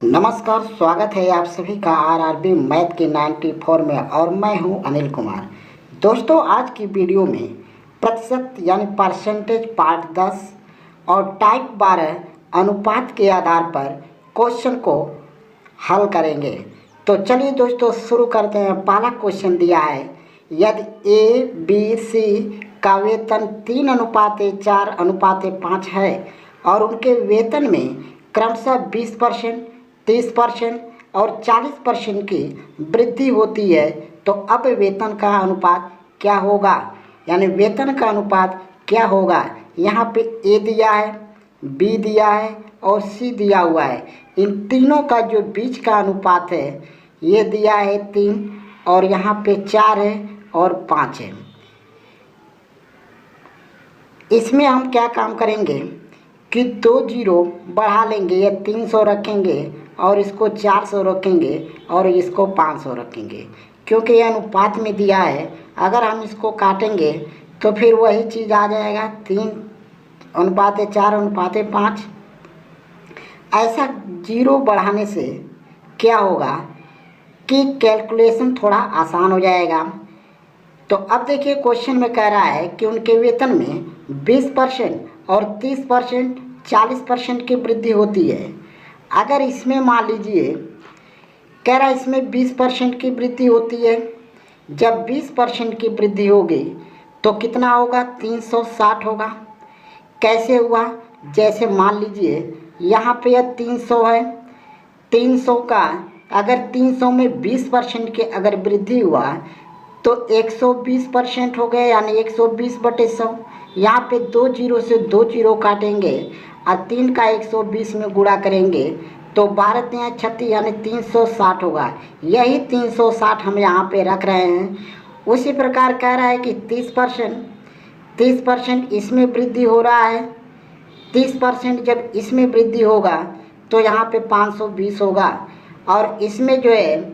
नमस्कार, स्वागत है आप सभी का आरआरबी मैथ के 94 में और मैं हूं अनिल कुमार। दोस्तों, आज की वीडियो में प्रतिशत यानी परसेंटेज पार्ट 10 और टाइप 12 अनुपात के आधार पर क्वेश्चन को हल करेंगे। तो चलिए दोस्तों शुरू करते हैं। पहला क्वेश्चन दिया है, यदि ए बी सी का वेतन 3:4:5 है और उनके वेतन में क्रमशः 20%, 30% और 40% की वृद्धि होती है, तो अब वेतन का अनुपात क्या होगा? यानी वेतन का अनुपात क्या होगा? यहाँ पे ए दिया है, बी दिया है और सी दिया हुआ है। इन तीनों का जो बीच का अनुपात है ये दिया है 3 और यहाँ पे 4 है और 5 है। इसमें हम क्या काम करेंगे कि 2 जीरो बढ़ा लेंगे, ये 300 रखेंगे और इसको 400 रखेंगे और इसको 500 रखेंगे, क्योंकि ये अनुपात में दिया है। अगर हम इसको काटेंगे तो फिर वही चीज़ आ जाएगा, 3:4:5। ऐसा जीरो बढ़ाने से क्या होगा कि कैलकुलेशन थोड़ा आसान हो जाएगा। तो अब देखिए, क्वेश्चन में कह रहा है कि उनके वेतन में 20% और 30%, 40% की वृद्धि होती है। अगर इसमें मान लीजिए कह रहा है इसमें 20% की वृद्धि होती है, जब 20% की वृद्धि होगी तो कितना होगा? 360 होगा। कैसे हुआ? जैसे मान लीजिए यहाँ पे यह 300 है, 300 का अगर 300 में 20% की अगर वृद्धि हुआ तो 120% हो गया, यानी 120/100। यहाँ पे 2 जीरो से 2 जीरो काटेंगे और 3 का 120 में गुणा करेंगे तो 12×3=36 यानी 360 होगा। यही 360 हम यहाँ पे रख रहे हैं। उसी प्रकार कह रहा है कि 30% इसमें वृद्धि हो रहा है। 30% जब इसमें वृद्धि होगा तो यहाँ पे 520 होगा और इसमें जो है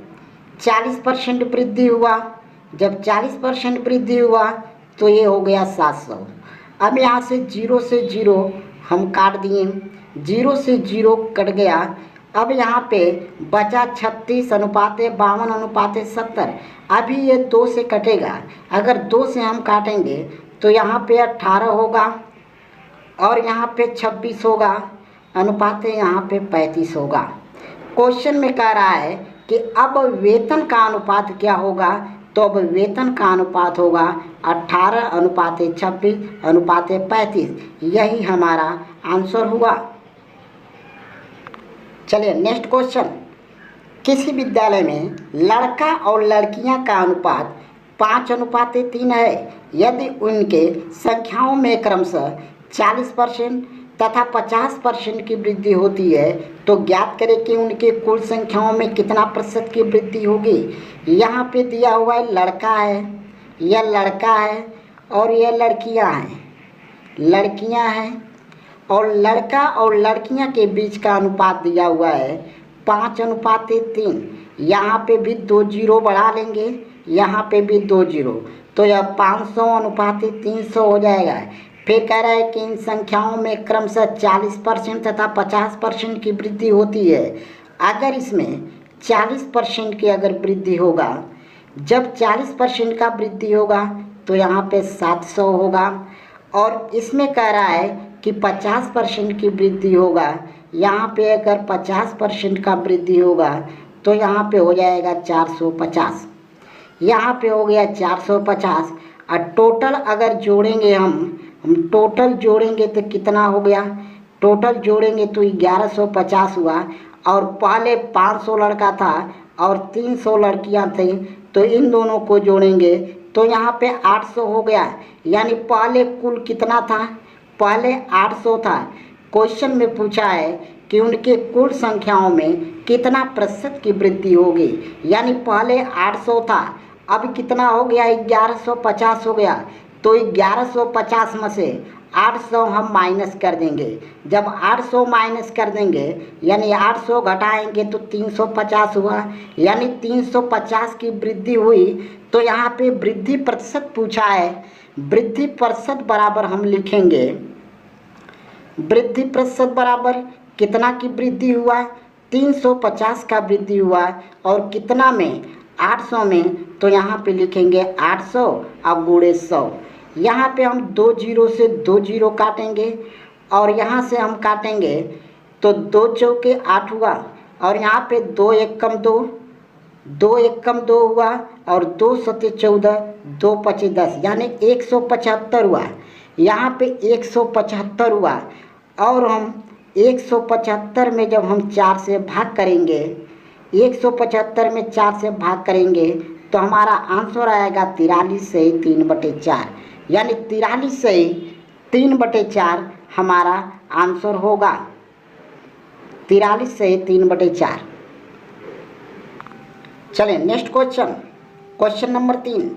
40% वृद्धि हुआ। जब 40% वृद्धि हुआ तो ये हो गया 700। अब यहाँ से 0 से 0 हम काट दिए, 0 से 0 कट गया। अब यहाँ पे बचा 36:52:70। अभी ये 2 से कटेगा, अगर 2 से हम काटेंगे तो यहाँ पे 18 होगा और यहाँ पे 26 होगा, अनुपात यहाँ पे 35 होगा। क्वेश्चन में कह रहा है कि अब वेतन का अनुपात क्या होगा? तो अब वेतन का अनुपात होगा 18:26:35। यही हमारा आंसर हुआ। चलिए नेक्स्ट क्वेश्चन। किसी विद्यालय में लड़का और लड़कियां का अनुपात 5:3 है। यदि उनके संख्याओं में क्रमशः 40% तथा 50% की वृद्धि होती है तो ज्ञात करें कि उनके कुल संख्याओं में कितना प्रतिशत की वृद्धि होगी। यहाँ पे दिया हुआ है लड़का है, यह लड़का है और यह लड़कियाँ हैं और लड़का और लड़कियाँ के बीच का अनुपात दिया हुआ है 5:3। यहाँ पे भी 2 जीरो बढ़ा लेंगे, यहाँ पे भी 2 जीरो, तो यह 500:300 हो जाएगा। फिर कह रहा है कि इन संख्याओं में क्रमशः 40% तथा 50% की वृद्धि होती है। अगर इसमें 40% की अगर वृद्धि होगा, जब 40% का वृद्धि होगा तो यहाँ पे 700 होगा और इसमें कह रहा है कि 50% की वृद्धि होगा। यहाँ पे अगर 50% का वृद्धि होगा तो यहाँ पे हो जाएगा 450, यहाँ पे हो गया 450। और टोटल अगर जोड़ेंगे हम टोटल जोड़ेंगे तो कितना हो गया? टोटल जोड़ेंगे तो 1150 हुआ और पहले 500 लड़का था और 300 लड़कियां थी, तो इन दोनों को जोड़ेंगे तो यहाँ पे 800 हो गया। यानी पहले कुल कितना था? पहले 800 था। क्वेश्चन में पूछा है कि उनके कुल संख्याओं में कितना प्रतिशत की वृद्धि होगी। यानी पहले 800 था, अब कितना हो गया? 1150 हो गया। तो 1150 में से 800 हम माइनस कर देंगे। जब 800 माइनस कर देंगे यानी 800 घटाएंगे तो 350 हुआ, यानी 350 की वृद्धि हुई। तो यहाँ पे वृद्धि प्रतिशत पूछा है, वृद्धि प्रतिशत बराबर हम लिखेंगे, वृद्धि प्रतिशत बराबर कितना की वृद्धि हुआ? 350 का वृद्धि हुआ और कितना में 800 में, तो यहाँ पे लिखेंगे 800 अब गुणे 100। यहाँ पे हम 2 जीरो से 2 जीरो काटेंगे और यहाँ से हम काटेंगे तो 2 चौके 8 हुआ और यहाँ पे 2 एक कम 2, 2 एक कम 2 हुआ और 2 सत्ते 14, 2 पचे 10 यानी 175 हुआ। यहाँ पे 175 हुआ और हम 175 में जब हम 4 से भाग करेंगे, 175 में 4 से भाग करेंगे तो हमारा आंसर आएगा 43 से 3/4 यानी 43 से 3/4 हमारा आंसर होगा। 43 से 3/4। चलें नेक्स्ट क्वेश्चन, क्वेश्चन नंबर 3।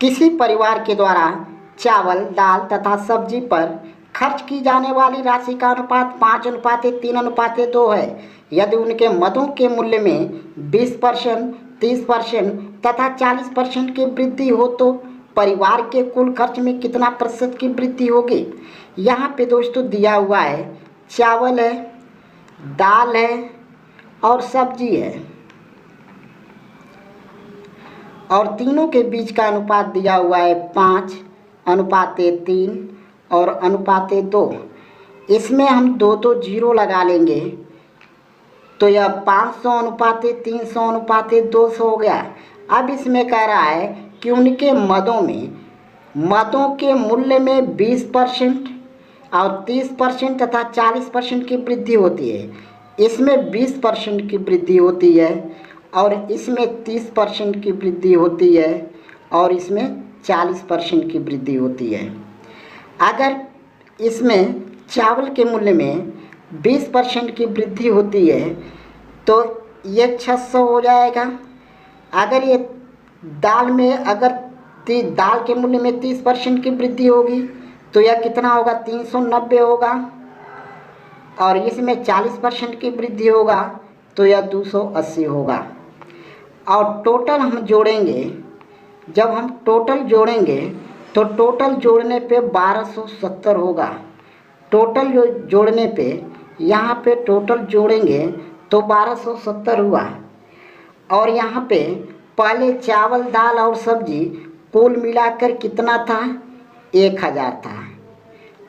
किसी परिवार के द्वारा चावल, दाल तथा सब्जी पर खर्च की जाने वाली राशि का अनुपात 5:3:2 है। यदि उनके मदों के मूल्य में 20%, 30% तथा 40% की वृद्धि हो तो परिवार के कुल खर्च में कितना प्रतिशत की वृद्धि होगी। यहाँ पे दोस्तों दिया हुआ है चावल है, दाल है और सब्जी है और तीनों के बीच का अनुपात दिया हुआ है 5:3 और 2:। इसमें हम 2 जीरो लगा लेंगे तो यह 500:300:200 हो गया। अब इसमें कह रहा है कि उनके मदों के मूल्य में 20% और 30% तथा 40% की वृद्धि होती है। इसमें 20% की वृद्धि होती है और इसमें 30% की वृद्धि होती है और इसमें 40% की वृद्धि होती है। अगर इसमें चावल के मूल्य में 20% की वृद्धि होती है तो ये 600 हो जाएगा। अगर ये दाल के मूल्य में 30% की वृद्धि होगी तो यह कितना होगा 390 होगा और इसमें 40% की वृद्धि होगा तो यह 280 होगा। और टोटल हम जोड़ेंगे, जब हम टोटल जोड़ेंगे तो टोटल जोड़ने पे 1270 होगा। टोटल जोड़ने पे यहाँ पे टोटल जोड़ेंगे तो 1270 हुआ और यहाँ पे पहले चावल, दाल और सब्जी कुल मिलाकर कितना था 1000 था,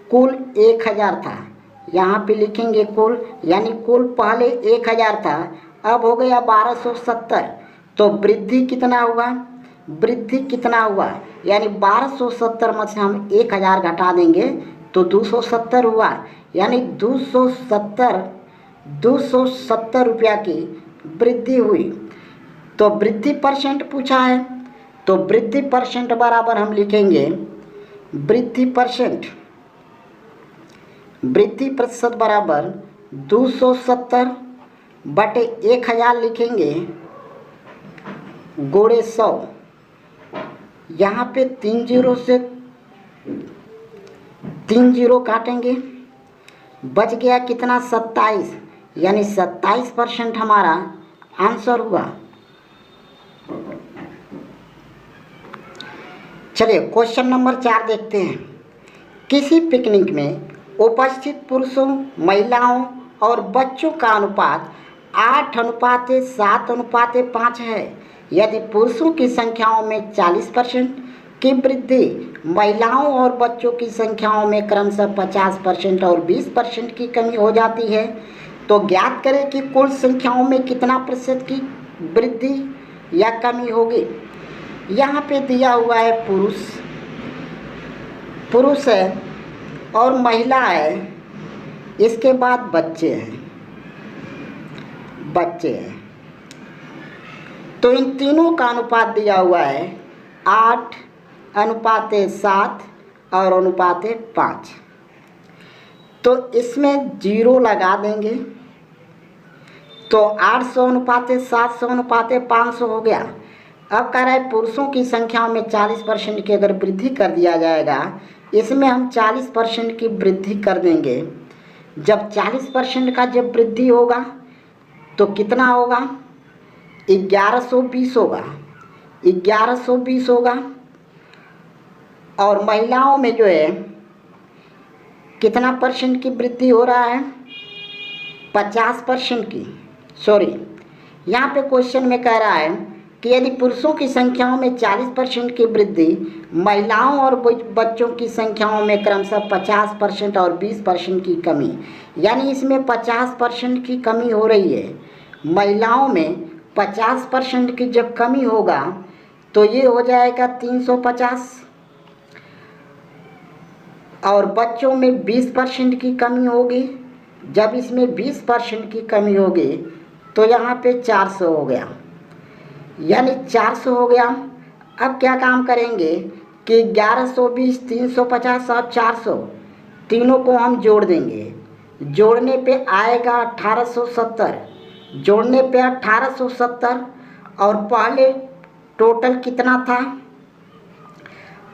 कुल 1000 था। यहाँ पे लिखेंगे कुल यानी कुल पहले 1000 था, अब हो गया 1270। तो वृद्धि कितना हुआ, वृद्धि कितना हुआ यानी 1270 में से हम 1000 घटा देंगे तो 270 हुआ यानी 270 रुपया की वृद्धि हुई। तो वृद्धि परसेंट पूछा है तो वृद्धि परसेंट बराबर हम लिखेंगे वृद्धि प्रतिशत बराबर 270/1000 लिखेंगे गुणे 100। यहाँ पे 3 जीरो से 3 जीरो काटेंगे, बच गया कितना 27 यानी 27% हमारा आंसर हुआ। चलिए क्वेश्चन नंबर 4 देखते हैं। किसी पिकनिक में उपस्थित पुरुषों, महिलाओं और बच्चों का अनुपात 8:7:5 है। यदि पुरुषों की संख्याओं में 40% की वृद्धि, महिलाओं और बच्चों की संख्याओं में क्रमशः 50% और 20% की कमी हो जाती है तो ज्ञात करें कि कुल संख्याओं में कितना प्रतिशत की वृद्धि या कमी होगी। यहाँ पे दिया हुआ है पुरुष है और महिला है, इसके बाद बच्चे हैं। तो इन तीनों का अनुपात दिया हुआ है 8:7 और 5। तो इसमें 0 लगा देंगे तो 800:700:500 हो गया। अब कह रहा है पुरुषों की संख्या में 40% की अगर वृद्धि कर दिया जाएगा, इसमें हम 40% की वृद्धि कर देंगे। जब 40% का जब वृद्धि होगा तो कितना होगा 1120 होगा, 1120 होगा। और महिलाओं में जो है कितना परसेंट की वृद्धि हो रहा है 50% की, सॉरी, यहाँ पे क्वेश्चन में कह रहा है कि यदि पुरुषों की संख्याओं में 40% की वृद्धि, महिलाओं और बच्चों की संख्याओं में क्रमशः 50% और 20% की कमी, यानी इसमें 50% की कमी हो रही है। महिलाओं में 50% की जब कमी होगा तो ये हो जाएगा 350, और बच्चों में 20% की कमी होगी। जब इसमें 20% की कमी होगी तो यहाँ पे 400 हो गया, यानी 400 हो गया। अब क्या काम करेंगे कि 1120, 350 और 400 तीनों को हम जोड़ देंगे। जोड़ने पे आएगा 1870, जोड़ने पे 1870। और पहले टोटल कितना था,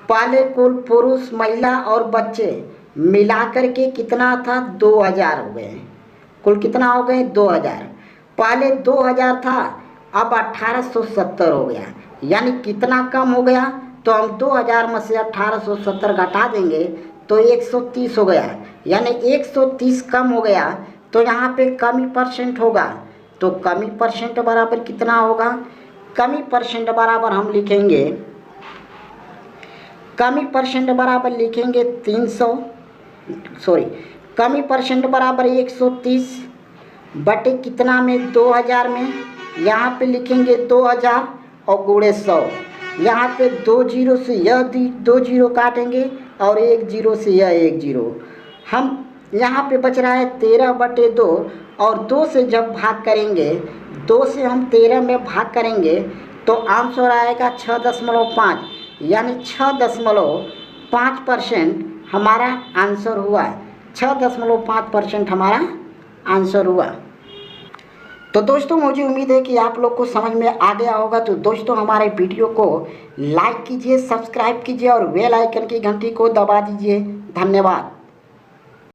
पहले कुल पुरुष, महिला और बच्चे मिलाकर के कितना था, 2000 हो गए। कुल कितना हो गए, 2000। पहले 2000 था, अब 1870 हो गया, यानी कितना कम हो गया। तो हम 2000 में से 1870 घटा देंगे तो 130 हो गया, यानी 130 कम हो गया। तो यहाँ पे कमी परसेंट होगा, तो कमी परसेंट बराबर कितना होगा, कमी परसेंट बराबर हम लिखेंगे, कमी परसेंट बराबर लिखेंगे 300, सॉरी, कमी परसेंट बराबर 130 बटे कितना में, 2000 में। यहाँ पे लिखेंगे 2000 और गुणे 100। यहाँ पे 2 जीरो से यह 2 जीरो काटेंगे और 1 जीरो से यह 1 जीरो। हम यहाँ पे बच रहा है 13/2, और 2 से जब भाग करेंगे, 2 से हम 13 में भाग करेंगे तो आंसर आएगा 6.5, यानी 6.5% हमारा आंसर हुआ। 6.5% हमारा आंसर हुआ। तो दोस्तों मुझे उम्मीद है कि आप लोग को समझ में आ गया होगा। तो दोस्तों हमारे वीडियो को लाइक कीजिए, सब्सक्राइब कीजिए और बेल आइकन की घंटी को दबा दीजिए। धन्यवाद।